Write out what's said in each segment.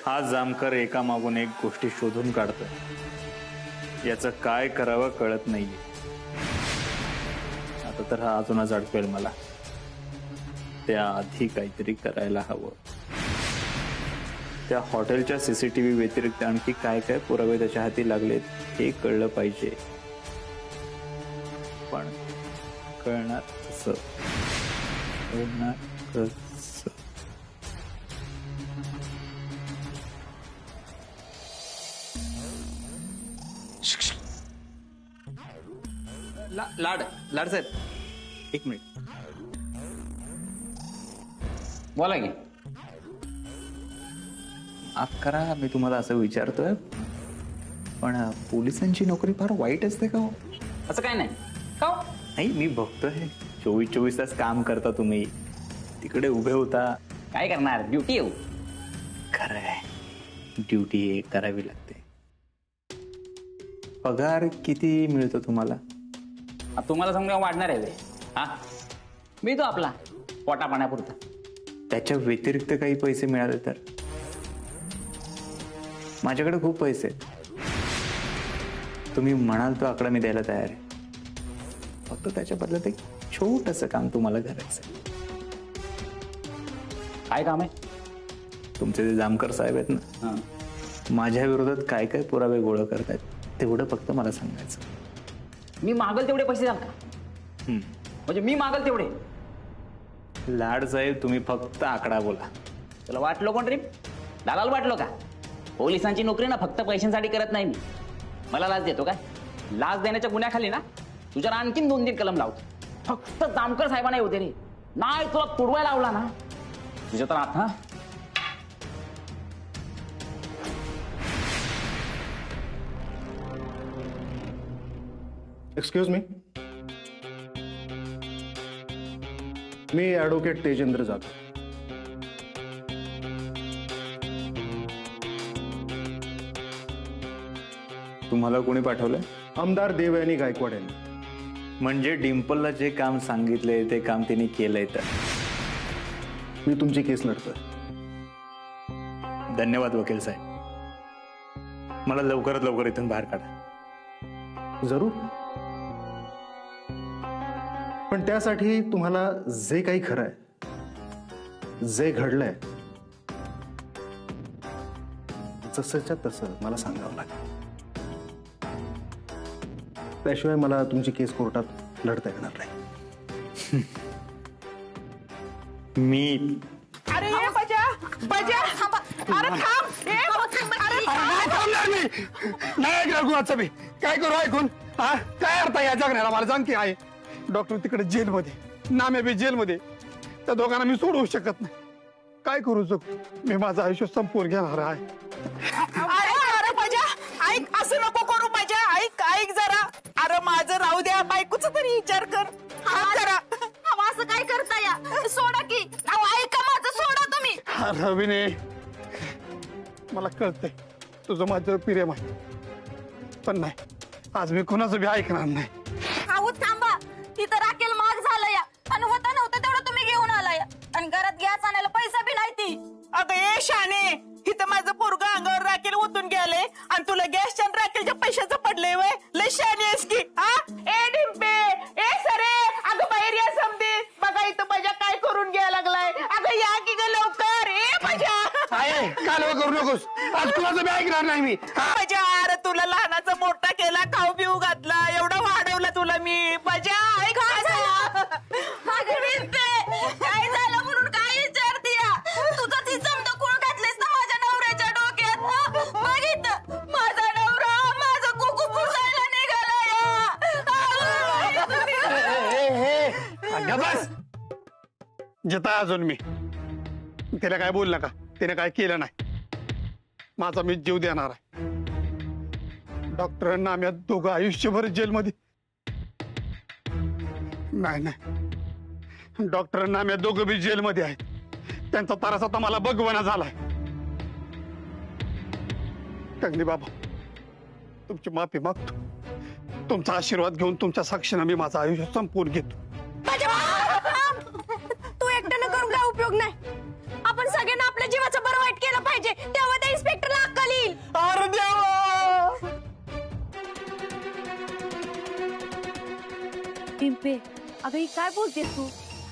हा जामकर एकामागून एक गोष्टी शोधून काढतोय, याचं काय करावं कळत नाहीये. आता तर हा अजूनच अडकेल मला. त्याआधी काहीतरी करायला हवं. त्या हॉटेलच्या सीसीटीव्ही व्यतिरिक्त आणखी काय काय पुरावे त्याच्या हाती लागलेत हे कळलं पाहिजे. पण कळणार कसं? लाड लाड साहेब, एक मिनिट बोला की. माफ करा मी तुम्हाला असं विचारतोय, पण पोलिसांची नोकरी फार वाईट असते का हो? असं काय नाही का? नाही, मी बघतोय 24 तास काम करता तुम्ही, तिकडे उभे होता. काय करणार, ड्युटी येऊ. खरंय, ड्युटी करावी लागते. पगार किती मिळतो तुम्हाला? तुम्हाला समजा वाढणार आहे हा, मी तो आपला पोटा पाण्यापुरता. त्याच्या व्यतिरिक्त काही पैसे मिळाले तर? माझ्याकडे खूप पैसे आहेत. तुम्ही म्हणाल तो आकडा मी द्यायला तयार आहे. फक्त त्याच्या बदल्यात एक छोटंसं काम तुम्हाला करायचं. काय काम आहे? तुमचे जे जामकर साहेब आहेत ना, माझ्या विरोधात काय काय पुरावे गोळा करतायत तेवढं फक्त मला सांगायचं. मी मागल तेवढे पैसे द्याल का? म्हणजे मी मागल तेवढे? लाड साहेब, तुम्ही फक्त आकडा बोला. तुला वाटलो कोण रे? दालाल वाटलो का? पोलिसांची नोकरी ना फक्त पैशांसाठी करत नाही मी. मला लाच देतो काय? लाच देण्याच्या गुन्ह्याखाली ना तुझ्यावर आणखीन 2-3 कलम लावतो. फक्त जामकर साहेबांना येऊ दे रे. नाही तुला तुडवायला लावला ना तुझ्या तर आता. एक्सक्यूज मी, मी ॲडव्होकेट तेजेंद्र जाधव. तुम्हाला कोणी पाठवलंय? आमदार देवयानी गायकवाड यांनी. म्हणजे डिम्पलला जे काम सांगितलंय ते काम तिने केलंय तर? मी तुमची केस लढतोय. धन्यवाद वकील साहेब. मला लवकरात लवकर इथून बाहेर काढा. जरूर, पण त्यासाठी तुम्हाला जे काही खरं आहे, जे घडलंय, जसंच्या तसं मला सांगावं लागेल. त्याशिवाय मला तुमची केस कोर्टात लढता येणार नाही. मी अरे ये बजा बजा, अरे थांब. नाही रघुनाथचं मी काय करू ऐकून? हा, काय अर्थ या जगण्याला मला सांग की. आहे डॉक्टर तिकडे जेलमध्ये, नामे बी जेलमध्ये. त्या दोघांना मी सोडवू शकत नाही. काय करू शकू? मी माझं आयुष्य संपवून घेणार आहे. अरे अरे बजा, ऐक, असं नको करू बजा. ऐक ऐक जरा. अरे माझं राहू द्या, बायकोच तरी विचार कर. जरा असं काय करता या? सोडा की. ऐका माझं, सोडा तुम्ही. रवीने, मला कळतंय तुझं माझ्यावर प्रेम आहे, पण नाही, आज मी कोणाचं बी ऐकणार नाही. अहो थांबा, तिथं राखेल माग झालं या, आणि होता नव्हतं तेवढं तुम्ही घेऊन आला या, आणि घरात गॅस आणायला पैसा बी नाही ती. अगं ए शाने, इथं माझं पोरग अंगावर राखेल ओतून गेले आणि तुला गॅसच्या आणि राखेलच्या पैशाचं पडलंय वय. लय शाने आहेस की. हा ए डिंपे, ए सरे, अगं बाहेर या समधी. बघा इथं बजा काय करून घ्यायला लागलाय. अगं या की ग लवकर. ए बजा, आहे कालवा करू नकोस, आज कुणाचं बी ऐकणार नाही मी. बजा, अरे तुला लहानाचा मोठा केला, खाऊ पिऊ घातला, एवढा वाढवला तुला मी. बजा ऐक काय झालं म्हणून काय विचारते या? तुझं ती समजा कुळ घातलेस ना माझ्या नवऱ्याच्या डोक्यात. बघितलं, माझा नवरा माझं कुकू पुसायला निघाला. बस जिता अजून मी त्याला काय बोल नका. त्याने काय केलं नाही. माझा मी जीव देणार आहे. डॉक्टरांना आम्ही दोघं आयुष्यभर जेलमध्ये. नाही नाही, डॉक्टरांना आम्ही दोघं बी जेलमध्ये आहेत. त्यांचा त्रास आता मला बघवणा झालाय. कंगनी बाबा, तुमची माफी मागतो. तुमचा आशीर्वाद घेऊन तुमच्या साक्षीनं मी माझं आयुष्य संपवून घेतो. तू एकट्यानं करून काय उपयोग नाही. आपण सगळ्यांना आपल्या जीवाचं बरं वाईट केलं पाहिजे, तेव्हा त्या डिंपे, अगं ही काय बोलतेस तू?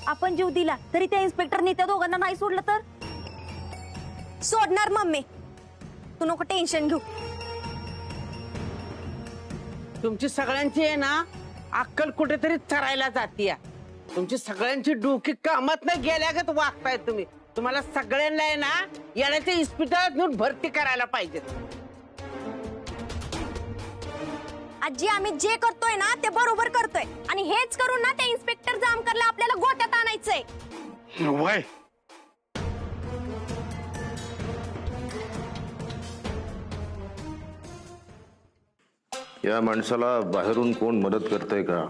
आपण जीव दिला तरी त्या इन्स्पेक्टरने त्या दोघांना नाही सोडलं तर? सोडणार मम्मी, तू नको टेन्शन घेऊ. तुमची सगळ्यांची आहे ना अक्कल कुठेतरी चरायला जातीय. तुमची सगळ्यांची डोकी कामात नाही गेल्यागत वागताय तुम्ही. तुम्हाला सगळ्यांना आहे ना येण्याच्या इस्पितळात नेऊन भरती करायला पाहिजे. आजी, आम्ही जे करतोय ना ते बरोबर करतोय आणि हेच करून ना त्या इन्स्पेक्टर जामकरला आपल्याला गोट्यात आणायचंय. वय या माणसाला बाहेरून कोण मदत करतंय का?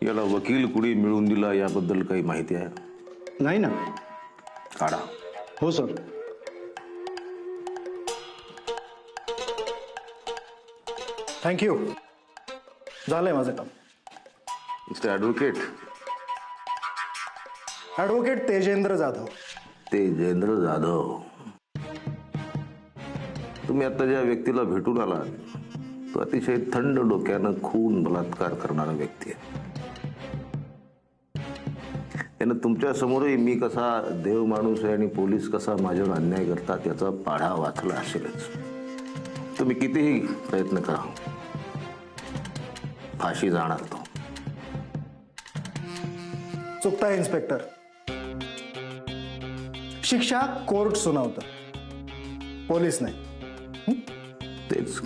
याला वकील कुणी मिळून दिला याबद्दल काही माहिती आहे? नाही ना. काढा. हो सर. थँक्यू, झालंय माझं काम. Mister advocate. Advocate Tejendra Jadhav. Tejendra Jadhav. तुम्ही आता ज्या व्यक्तीला भेटून आलात तो अतिशय थंड डोक्यानं खून बलात्कार करणारा व्यक्ती आहे. त्यानं तुमच्या समोरही मी कसा देव माणूस आहे आणि पोलीस कसा माझ्यावर अन्याय करतात याचा पाढा वाचला असेलच. तुम्ही कितीही प्रयत्न करा, फाशी जाणार तो. चुकताय इन्स्पेक्टर. शिक्षा कोर्ट सुनावतं, पोलीस नाही. तेच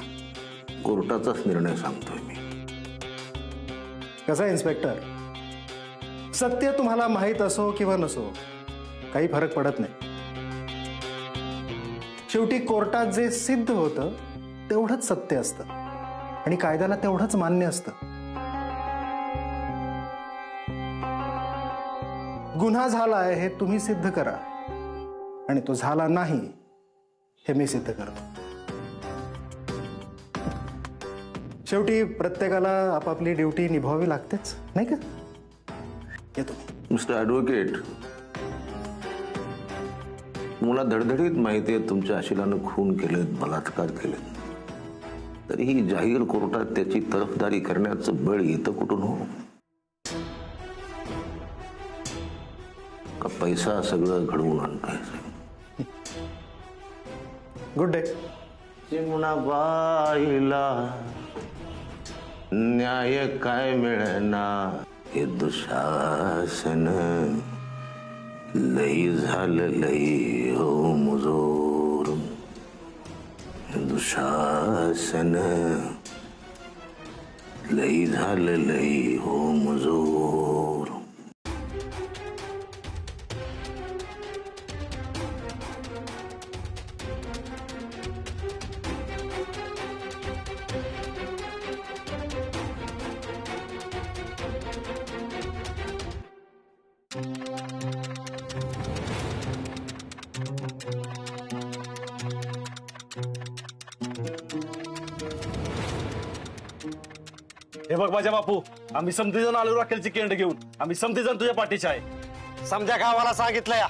कोर्टाचाच निर्णय सांगतोय मी. कसं आहे इन्स्पेक्टर, सत्य तुम्हाला माहीत असो किंवा नसो काही फरक पडत नाही. शेवटी कोर्टात जे सिद्ध होतं तेवढंच सत्य असतं आणि कायद्याला तेवढंच मान्य असतं. गुन्हा झालाय हे तुम्ही सिद्ध करा आणि तो झाला नाही हे मी सिद्ध करतो. शेवटी प्रत्येकाला आपापली ड्युटी निभावावी लागतेच, नाही का? येतो. मिस्टर ॲडव्होकेट, मला धडधडीत माहिती आहे तुमच्या आशिलानं खून केलेत, बलात्कार केलेत. तरीही जाहीर कोर्टात त्याची तरफदारी करण्याचं बळ येतं कुठून हो? का पैसा सगळं घडवून आणताय? Good day. चिमणाबाईला न्याय काय मिळेना, हे दुशासन लई झालं लई हो मुजोर. दुशासन लई झालं लई हो मुजोर. हे बघ माझ्या बापू, आम्ही समतीजण आलो राखेलची केंड घेऊन. आम्ही समतीजण तुझ्या पाठीचे आहे. समजा गावाला सांगितलं या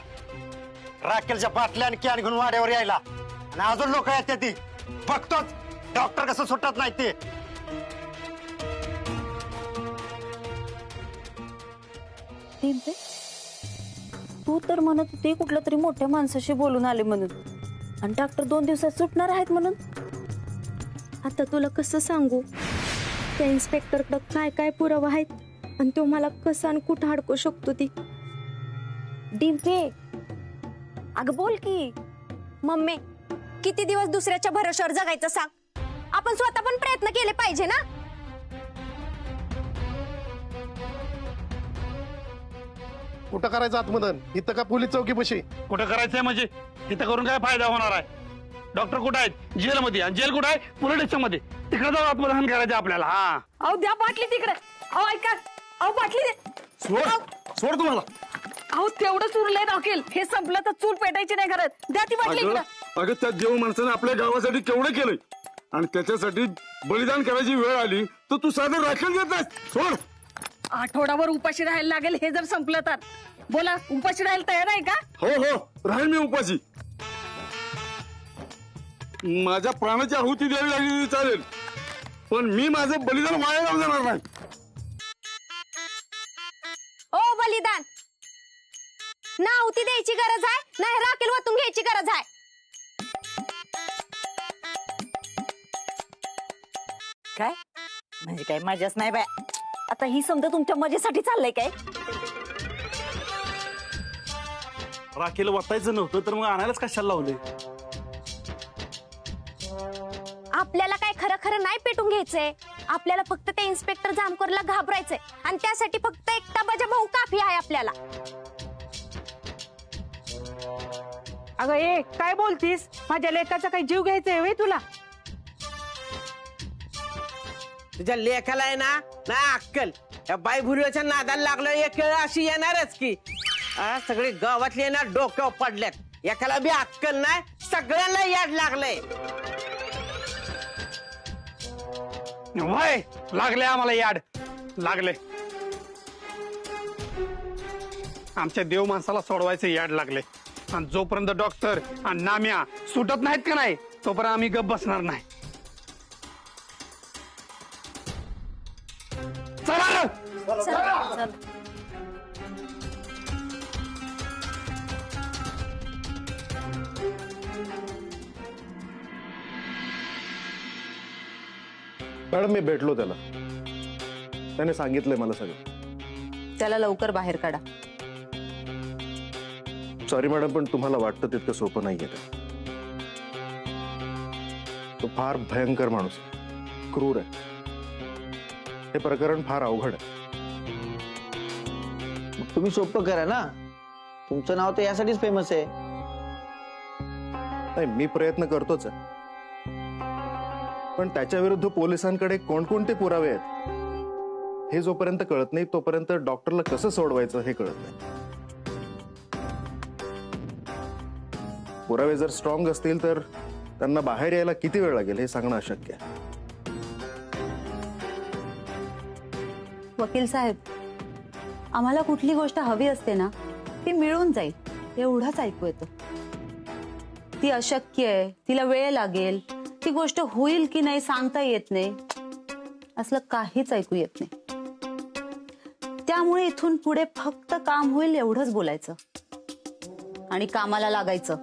राखेलच्या बाटल्या आणि कॅन घेऊन वाड्यावर यायला. आणि अजून लोक आहेत ती बघतोच डॉक्टर कसं सुटत नाही ते. डिंपे, तू तर म्हणत होती कुठल्या तरी मोठ्या माणसाशी बोलून आले म्हणून, आणि डॉक्टर 2 दिवसात सुटणार आहेत म्हणून. आता तुला कसं सांगू त्या इन्स्पेक्टरकडे काय काय पुरावा आहेत आणि तो मला कसं आणि कुठं अडकू शकतो ती. डिंपे, अगं बोल की. मम्मी, किती दिवस दुसऱ्याच्या भरोश्यावर जगायचं सांग? आपण स्वतः पण प्रयत्न केले पाहिजे ना. कुठं करायचं आत्मदन? इथं का पोलीस चौकी पशी? कुठं करायचंय म्हणजे? इथं करून काय फायदा होणार आहे? डॉक्टर कुठं आहेत? जेलमध्ये. आणि जेल कुठं आहे? पोलीस स्टेशन मध्ये. तिकडे जाऊन आत्मदहन करायचं आपल्याला. हा, अहो द्या बाटली तिकडे. अहो ऐका, अहो बाटली दे. सोड तुम्हाला. अहो तेवढंच उरलंय राखेल, हे संपलं तर चूल पेटायची नाही घरात. द्या ती बाटली इकडे. अगं त्या देव माणसाने आपल्या गावासाठी केवढं केलंय आणि त्याच्यासाठी बलिदान करायची वेळ आली तर तू साधं राखेल देत नाही. सोड. आठवडाभर उपाशी राहायला लागेल हे जर संपलं तर. बोला, उपाशी राहायला तयार आहे का? हो हो, राहील मी उपाशी. माझ्या प्राणाची आहुती द्यावी लागली तरी चालेल, पण मी माझं बलिदान वाया जाऊ देणार नाही. घ्यायची गरज आहे नाही राखेल वाटून घ्यायची गरज आहे. काय म्हणजे काय मजाच नाही बाय. आता ही समजा तुमच्या मजेसाठी चाललंय काय? राखेला वाटायचं नव्हतं तर मग आणायलाच कशाला लावले? आपल्याला काय खरं खरं नाही पेटून घ्यायचंय. आपल्याला फक्त त्या इन्स्पेक्टर जामकरला घाबरायचंय आणि त्यासाठी फक्त एकटा बजा भाऊ काफी आहे आपल्याला. अगं ए काय बोलतीस? माझ्या लेकाचा काही जीव घ्यायचा आहे तुला? तुझ्या लेखाला आहे ना नाही अक्कल. या बाई भुरीच्या नादाला लागलं एक वेळ अशी येणारच की सगळे गावातले ना डोक्यावर पडल्यात. एकाला बी अक्कल नाही सगळ्यांना याड लागलंय. वय लागले आम्हाला याड लागले. आमच्या देव माणसाला सोडवायचे याड लागले आणि जोपर्यंत डॉक्टर आणि नाम्या सुटत नाहीत का नाही तोपर्यंत आम्ही गप्प बसणार नाही. चला चल. मॅडम मी भेटलो त्याला, त्याने सांगितलंय मला सगळं. त्याला लवकर बाहेर काढा. सॉरी मॅडम, पण तुम्हाला वाटतं तितकं सोपं नाहीये ते. तो फार भयंकर माणूस आहे, क्रूर आहे. हे प्रकरण फार अवघड आहे. तुम्ही सोपं करा ना, तुमचं नाव तर यासाठीच फेमस आहे. नाही मी प्रयत्न करतोच आहे, पण त्याच्या विरुद्ध पोलिसांकडे कोणकोणते पुरावे आहेत हे जोपर्यंत कळत नाही तोपर्यंत डॉक्टरला कसं सोडवायचं हे कळत नाही. पुरावे जर स्ट्रॉंग असतील तर त्यांना बाहेर यायला किती वेळ लागेल हे सांगणं अशक्य आहे. वकील साहेब, आम्हाला कुठली गोष्ट हवी असते ना ती मिळून जाईल एवढंच ऐकू येतं. ती अशक्य आहे, तिला वेळ लागेल, ती गोष्ट होईल की नाही सांगता येत नाही, असलं काहीच ऐकू येत नाही. त्यामुळे इथून पुढे फक्त काम होईल एवढंच बोलायचं आणि कामाला लागायचं.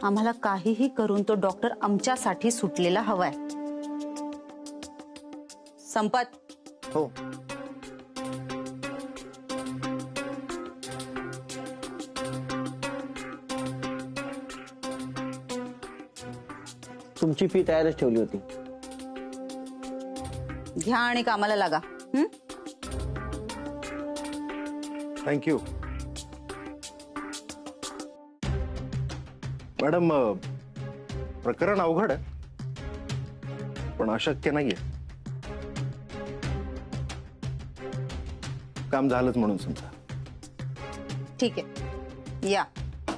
आम्हाला काहीही करून तो डॉक्टर आमच्यासाठी सुटलेला हवाय. संपत. हो. तुमची फी तयारच ठेवली होती. घ्या आणि कामाला लागा. Thank you madam. प्रकरण अवघड आहे पण अशक्य नाहीये. काम झालंच म्हणून समजा. ठीक आहे, या.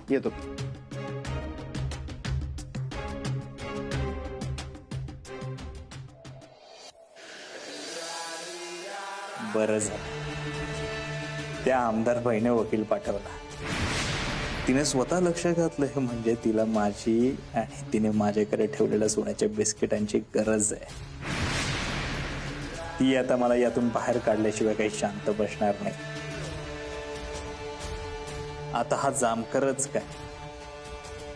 येतो. बरं झालं त्या आमदार बाईने वकील पाठवला. तिने स्वतः लक्ष घातलं हे म्हणजे तिला माझी आणि तिने माझ्याकडे ठेवलेल्या सोन्याच्या बिस्किटांची गरज आहे. ती आता मला यातून बाहेर काढल्याशिवाय काही शांत बसणार नाही. आता हा जामकरच काय,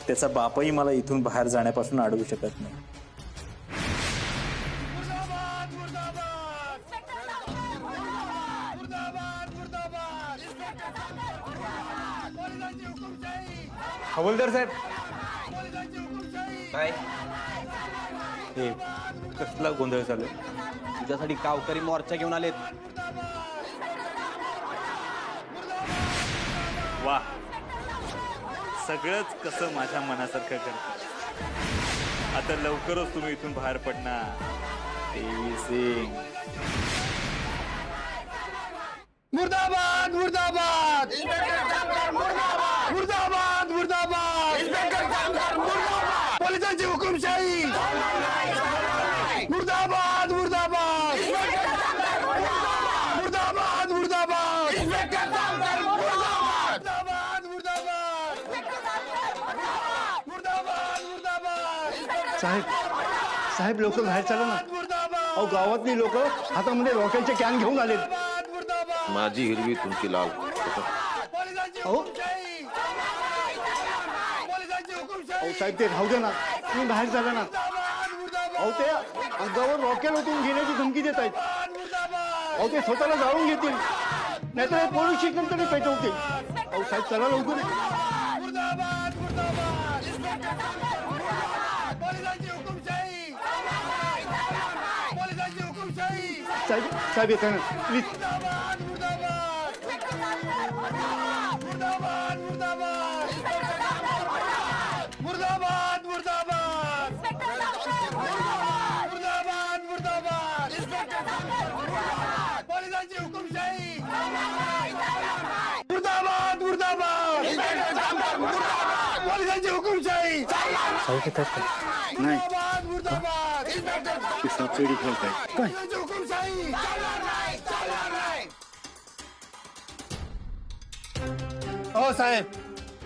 त्याचा बापही मला इथून बाहेर जाण्यापासून अडवू शकत नाही. हवलदार साहेब, काय हे कसला गोंधळ चालू? तुझ्यासाठी गावकरी मोर्चा घेऊन आलेत. वा, सगळंच कसं माझ्या मनासारखं करतं. आता लवकरच तुम्ही इथून बाहेर पडणार. देवी सिंग. मुर्दाबाद मुर्दाबाद मुर्दाबाद मुर्दाबाद पोलिसांची हुकुमशाही. मुर्दाबाद मुर्दाबाद मुर्दाबाद मुर्दाबाद साहेब साहेब लवकर बाहेर चला ना. अहो गावातली लोक हातामध्ये रॉकेलचे कॅन घेऊन आलेत. माझी हिरवी तुमची लाल. अहो अहो साहेब ते राहू दे ना, तुम्ही बाहेर झाला ना. अहो ते अंगावर रॉकेल ओतून घेण्याची धमकी देत आहेत. अहो ते स्वतःला जाळून घेतील, नाहीतर पोलीस स्टेशन तरी पेटवतील. अहो साहेब चला लवकर. साहेब साहेब येत ना प्लीज. नाही सबसिडी खेळताय काय? हो साहेब,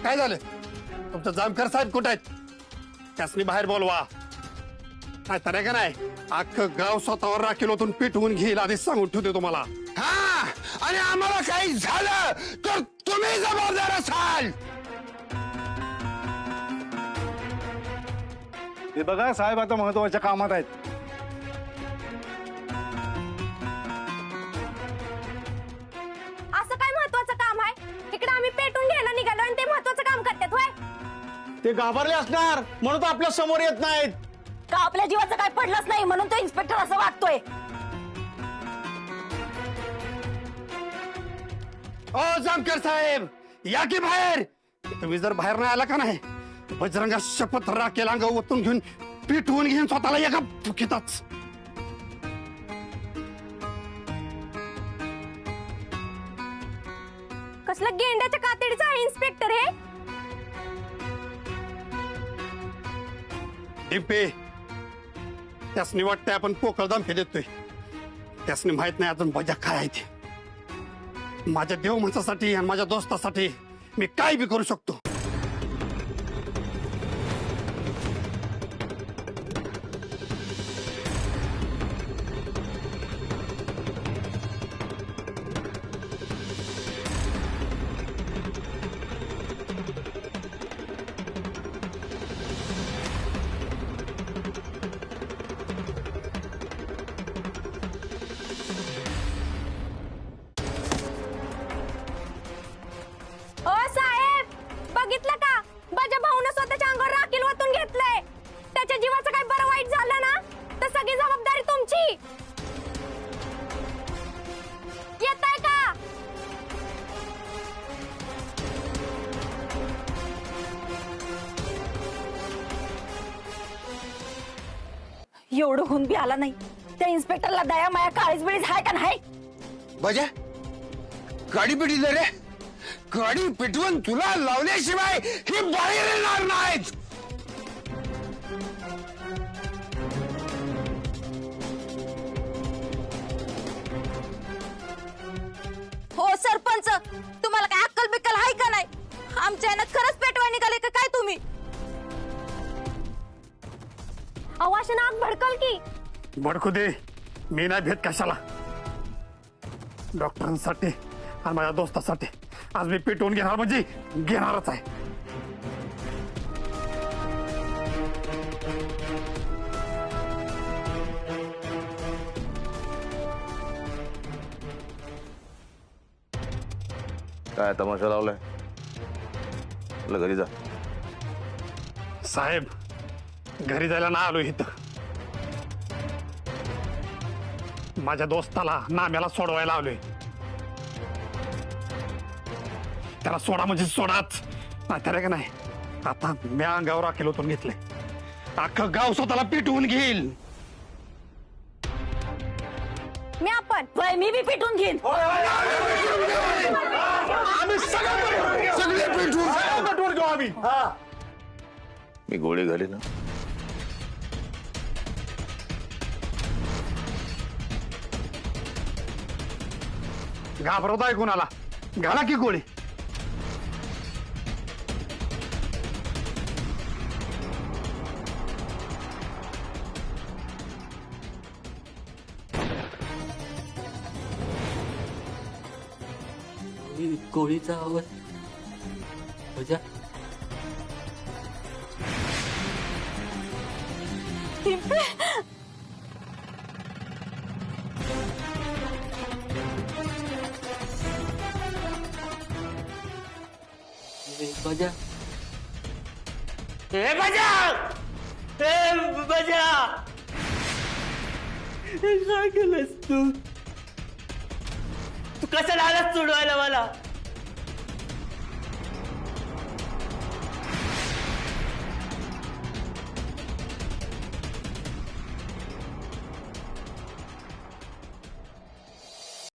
काय झालं? तुमचं जामकर साहेब कुठे आहेत? त्यासनी बाहेर बोलवा. नाही तर का नाही, अख्खं गाव स्वतःवर राखील होतून पिटवून घेईल, आधीच सांगून ठेवते तुम्हाला. हा, आणि आम्हाला काही झालं तर तुम्ही जबाबदार असाल. हे बघा साहेब, आता महत्वाच्या कामात आहेत. असं काय महत्वाचं काम आहे? इकडे आम्ही पेटून घ्यायला निघालो आणि ते महत्वाचं काम करतात होय? ते घाबरले असणार म्हणून तो आपल्या समोर येत नाहीत. का आपल्या जीवाचं काय पडलंच नाही म्हणून तो इन्स्पेक्टर असं वागतोय? ओ जामकर साहेब, या की बाहेर. तुम्ही जर बाहेर नाही आला का नाही, बजरंगा शपथ राखेल अंग ओतून घेऊन पिटवून घेऊन स्वतःला एका फुकीतच. कसलं गेंड्याच्या कातडीचं आहे इन्स्पेक्टर हे? डिंपे, त्यासनी वाटतंय आपण पोकळ धमकी देतोय. त्यासनी माहित नाही अजून बजा काय आहे ते. माझ्या देव माणसासाठी आणि माझ्या दोस्तासाठी मी काय बी करू शकतो. ओ साहेब, बघितलं का? बजा भाऊनं स्वतःच्या अंगावर राखील ओतून घेतलंय. त्याच्या जीवाचं काय बरं वाईट झालं ना, तर सगळी जबाबदारी तुमची. येताय का? एवढं होऊन बी आला नाही. त्या इन्स्पेक्टरला दया माया काळीच बिळीच आहे का नाही? बजा, गाडी पेटली रे. गाडी पेटवून तुला लावल्याशिवाय ही बाहेर येणार नाहीत. हो सरपंच, तुम्हाला काय अक्कल बिक्कल आहे का नाही? आमच्या यानं खरंच पेटवाय निघाले का काय तुम्ही? अवाशी नाक भडकल की. भडकू दे, मी नाही भेट कशाला. डॉक्टरांसाठी आणि माझ्या दोस्तासाठी आज मी पेटवून घेणार म्हणजे घेणारच आहे. काय तमाशा लावलाय? आपल्या घरी जा. साहेब, घरी जायला ना आलो इथं. माझ्या दोस्ताला नाम्याला सोडवायला आलोय. त्याला सोडा म्हणजे सोडाच, नाहीतर का नाही आता मी अंगावर राखेल ओतून घेतलंय. अख्खं गाव स्वतःला पिटवून घेईल. मी आपण होय, मी बी पेटून घेईन. आम्ही सगळे पेटवून घेऊ आम्ही. मी गोळी घाली ना. घाबरवत आहे कुणाला? घाला की गोळी. गोळीचा आवाज डिंपे काय केलंस तू कशाला आलास सोडवायला मला